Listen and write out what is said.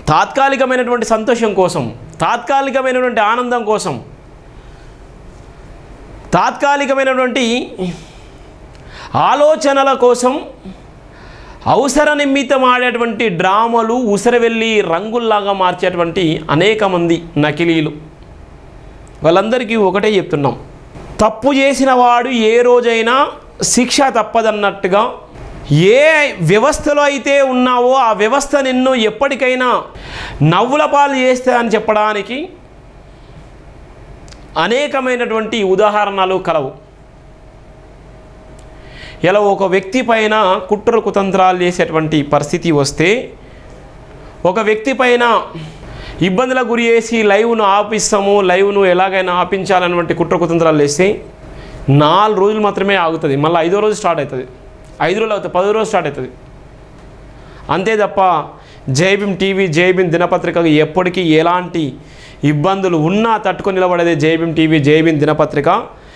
తాత్కాలికమైనటువంటి సంతోషం కోసం, తాత్కాలికమైనటువంటి ఆనందం కోసం, తాత్కాలికమైనటువంటి ఆలోచనల కోసం అవసర నిమిత్తం ఆడేటువంటి డ్రామాలు, ఉసరవెల్లి రంగుల్లాగా మార్చేటువంటి అనేక మంది నకిలీలు. వాళ్ళందరికీ ఒకటే చెప్తున్నాం, తప్పు చేసిన వాడు ఏ రోజైనా శిక్ష తప్పదన్నట్టుగా ఏ వ్యవస్థలో అయితే ఉన్నావో ఆ వ్యవస్థ నిన్ను ఎప్పటికైనా నవ్వుల పాలు చేస్తా అని చెప్పడానికి అనేకమైనటువంటి ఉదాహరణలు కలవు. ఇలా ఒక వ్యక్తి పైన కుట్ర కుతంత్రాలు చేసేటువంటి పరిస్థితి వస్తే, ఒక వ్యక్తి పైన ఇబ్బందులకు గురి చేసి లైవ్ను ఆపిస్తాము, లైవ్ను ఎలాగైనా ఆపించాలన్నటువంటి కుట్ర కుతంత్రాలు చేస్తే 4 రోజులు మాత్రమే ఆగుతుంది. మళ్ళీ 5వ రోజు స్టార్ట్ అవుతుంది, 5 రోజులు అవుతుంది, 10వ రోజు స్టార్ట్ అవుతుంది. అంతే తప్ప జైభీం టీవీ, జైభీం దినపత్రికకు ఎప్పటికీ ఎలాంటి ఇబ్బందులు ఉన్నా తట్టుకొని నిలబడేది జైభీం టీవీ, జైభీం దినపత్రిక.